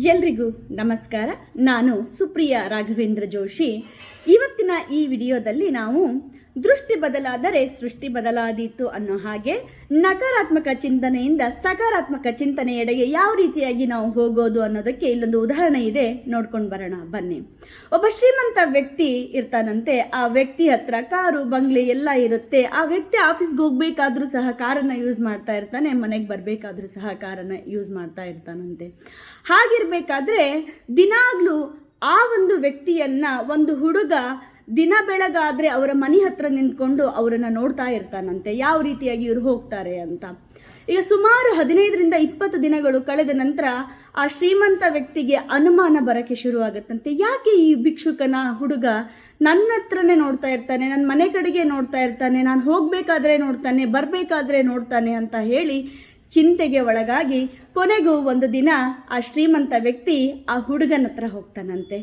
ಎಲ್ರಿಗೂ ನಮಸ್ಕಾರ. ನಾನು ಸುಪ್ರಿಯಾ ರಾಘವೇಂದ್ರ ಜೋಶಿ. ಇವತ್ತಿನ ಈ ವಿಡಿಯೋದಲ್ಲಿ ನಾವು ದೃಷ್ಟಿ ಬದಲಾದರೆ ಸೃಷ್ಟಿ ಬದಲಾದೀತು ಅನ್ನೋ ಹಾಗೆ ನಕಾರಾತ್ಮಕ ಚಿಂತನೆಯಿಂದ ಸಕಾರಾತ್ಮಕ ಚಿಂತನೆಯೆಡೆಗೆ ಯಾವ ರೀತಿಯಾಗಿ ನಾವು ಹೋಗೋದು ಅನ್ನೋದಕ್ಕೆ ಇಲ್ಲೊಂದು ಉದಾಹರಣೆ ಇದೆ, ನೋಡ್ಕೊಂಡು ಬರೋಣ ಬನ್ನಿ. ಒಬ್ಬ ಶ್ರೀಮಂತ ವ್ಯಕ್ತಿ ಇರ್ತಾನಂತೆ. ಆ ವ್ಯಕ್ತಿ ಹತ್ರ ಕಾರು ಬಂಗ್ಲೆ ಎಲ್ಲ ಇರುತ್ತೆ. ಆ ವ್ಯಕ್ತಿ ಆಫೀಸ್ಗೆ ಹೋಗ್ಬೇಕಾದ್ರೂ ಸಹ ಕಾರನ್ನು ಯೂಸ್ ಮಾಡ್ತಾ ಇರ್ತಾನೆ, ಮನೆಗೆ ಬರಬೇಕಾದ್ರೂ ಸಹ ಕಾರನ್ನು ಯೂಸ್ ಮಾಡ್ತಾ ಇರ್ತಾನಂತೆ. ಹಾಗಿರ್ಬೇಕಾದ್ರೆ ದಿನಾಗ್ಲೂ ಆ ಒಂದು ವ್ಯಕ್ತಿಯನ್ನ ಒಂದು ಹುಡುಗ ದಿನ ಬೆಳಗಾದ್ರೆ ಅವರ ಮನೆ ಹತ್ರ ನಿಂತ್ಕೊಂಡು ಅವರನ್ನು ನೋಡ್ತಾ ಇರ್ತಾನಂತೆ, ಯಾವ ರೀತಿಯಾಗಿ ಇವರು ಹೋಗ್ತಾರೆ ಅಂತ. ಈಗ ಸುಮಾರು 15-20 ದಿನಗಳು ಕಳೆದ ನಂತರ ಆ ಶ್ರೀಮಂತ ವ್ಯಕ್ತಿಗೆ ಅನುಮಾನ ಬರೋಕ್ಕೆ ಶುರುವಾಗುತ್ತಂತೆ. ಯಾಕೆ ಈ ಭಿಕ್ಷುಕನ ಹುಡುಗ ನನ್ನ ಹತ್ರನೇ ನೋಡ್ತಾ ಇರ್ತಾನೆ, ನನ್ನ ಮನೆ ಕಡೆಗೆ ನೋಡ್ತಾ ಇರ್ತಾನೆ, ನಾನು ಹೋಗಬೇಕಾದ್ರೆ ನೋಡ್ತಾನೆ, ಬರಬೇಕಾದ್ರೆ ನೋಡ್ತಾನೆ ಅಂತ ಹೇಳಿ ಚಿಂತೆಗೆ ಒಳಗಾಗಿ ಕೊನೆಗೂ ಒಂದು ದಿನ ಆ ಶ್ರೀಮಂತ ವ್ಯಕ್ತಿ ಆ ಹುಡುಗನ ಹತ್ರ ಹೋಗ್ತಾನಂತೆ.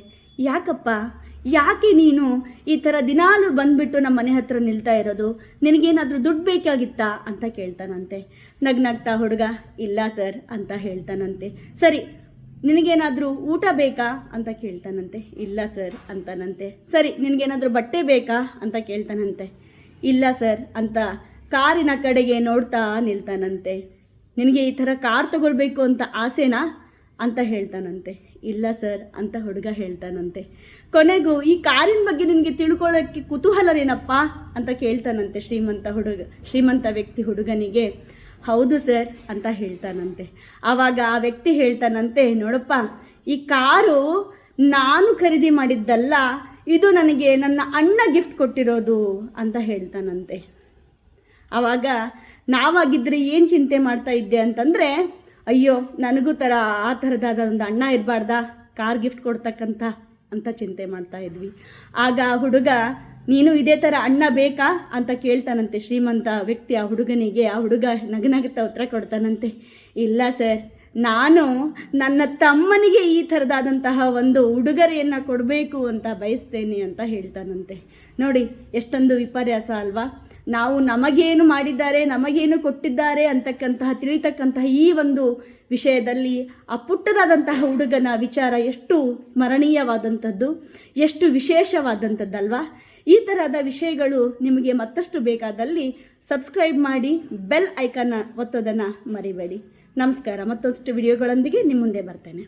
ಯಾಕೆ ನೀನು ಈ ಥರ ದಿನಾಲು ಬಂದ್ಬಿಟ್ಟು ನಮ್ಮ ಮನೆ ಹತ್ರ ನಿಲ್ತಾ ಇರೋದು? ನಿನಗೇನಾದರೂ ದುಡ್ಡು ಬೇಕಾಗಿತ್ತಾ ಅಂತ ಕೇಳ್ತಾನಂತೆ. ನಗ್ನಗ್ತಾ ಹುಡುಗ ಇಲ್ಲ ಸರ್ ಅಂತ ಹೇಳ್ತಾನಂತೆ. ಸರಿ, ನಿನಗೇನಾದರೂ ಊಟ ಬೇಕಾ ಅಂತ ಕೇಳ್ತಾನಂತೆ. ಇಲ್ಲ ಸರ್ ಅಂತಾನಂತೆ. ಸರಿ, ನಿನಗೇನಾದರೂ ಬಟ್ಟೆ ಬೇಕಾ ಅಂತ ಕೇಳ್ತಾನಂತೆ. ಇಲ್ಲ ಸರ್ ಅಂತ ಕಾರಿನ ಕಡೆಗೆ ನೋಡ್ತಾ ನಿಲ್ತಾನಂತೆ. ನಿನಗೆ ಈ ಥರ ಕಾರ್ ತಗೊಳ್ಬೇಕು ಅಂತ ಆಸೆನಾ ಅಂತ ಹೇಳ್ತಾನಂತೆ. ಇಲ್ಲ ಸರ್ ಅಂತ ಹುಡುಗ ಹೇಳ್ತಾನಂತೆ. ಕೊನೆಗೂ ಈ ಕಾರಿನ ಬಗ್ಗೆ ನಿನಗೆ ತಿಳ್ಕೊಳ್ಳೋಕ್ಕೆ ಕುತೂಹಲನೇನಪ್ಪ ಅಂತ ಕೇಳ್ತಾನಂತೆ ಶ್ರೀಮಂತ ವ್ಯಕ್ತಿ ಹುಡುಗನಿಗೆ. ಹೌದು ಸರ್ ಅಂತ ಹೇಳ್ತಾನಂತೆ. ಆವಾಗ ಆ ವ್ಯಕ್ತಿ ಹೇಳ್ತಾನಂತೆ, ನೋಡಪ್ಪ, ಈ ಕಾರು ನಾನು ಖರೀದಿ ಮಾಡಿದ್ದಲ್ಲ, ಇದು ನನಗೆ ನನ್ನ ಅಣ್ಣ ಗಿಫ್ಟ್ ಕೊಟ್ಟಿರೋದು ಅಂತ ಹೇಳ್ತಾನಂತೆ. ಆವಾಗ ನಾವಾಗಿದ್ದರೆ ಏನು ಚಿಂತೆ ಮಾಡ್ತಾ ಇದ್ದೆ ಅಂತಂದರೆ, ಅಯ್ಯೋ ನನಗೂ ಆ ಥರದಾದ ಒಂದು ಅಣ್ಣ ಇರಬಾರ್ದಾ ಕಾರ್ ಗಿಫ್ಟ್ ಕೊಡ್ತಕ್ಕಂಥ ಅಂತ ಚಿಂತೆ ಮಾಡ್ತಾ ಇದ್ವಿ. ಆಗ ಆ ಹುಡುಗ, ನೀನು ಇದೇ ಥರ ಅಣ್ಣ ಬೇಕಾ ಅಂತ ಕೇಳ್ತಾನಂತೆ ಶ್ರೀಮಂತ ವ್ಯಕ್ತಿ ಆ ಹುಡುಗನಿಗೆ. ಆ ಹುಡುಗ ನಗನಗುತ್ತಾ ಉತ್ತರ ಕೊಡ್ತಾನಂತೆ. ಇಲ್ಲ ಸರ್, ನಾನು ನನ್ನ ತಮ್ಮನಿಗೆ ಈ ಥರದಾದಂತಹ ಒಂದು ಉಡುಗೊರೆಯನ್ನು ಕೊಡಬೇಕು ಅಂತ ಬಯಸ್ತೇನೆ ಅಂತ ಹೇಳ್ತಾನಂತೆ. ನೋಡಿ ಎಷ್ಟೊಂದು ವಿಪರ್ಯಾಸ ಅಲ್ವಾ? ನಾವು ನಮಗೇನು ಮಾಡಿದ್ದಾರೆ, ನಮಗೇನು ಕೊಟ್ಟಿದ್ದಾರೆ ಅಂತಕ್ಕಂತಹ ತಿಳಿತಕ್ಕಂತಹ ಈ ಒಂದು ವಿಷಯದಲ್ಲಿ ಆ ಪುಟ್ಟದಾದಂತಹ ಹುಡುಗನ ವಿಚಾರ ಎಷ್ಟು ಸ್ಮರಣೀಯವಾದಂಥದ್ದು, ಎಷ್ಟು ವಿಶೇಷವಾದಂಥದ್ದಲ್ವಾ? ಈ ಥರದ ವಿಷಯಗಳು ನಿಮಗೆ ಮತ್ತಷ್ಟು ಬೇಕಾದಲ್ಲಿ ಸಬ್ಸ್ಕ್ರೈಬ್ ಮಾಡಿ, ಬೆಲ್ ಐಕಾನ್ನ ಒತ್ತೋದನ್ನು ಮರಿಬೇಡಿ. ನಮಸ್ಕಾರ. ಮತ್ತಷ್ಟು ವಿಡಿಯೋಗಳೊಂದಿಗೆ ನಿಮ್ಮ ಮುಂದೆ ಬರ್ತೇನೆ.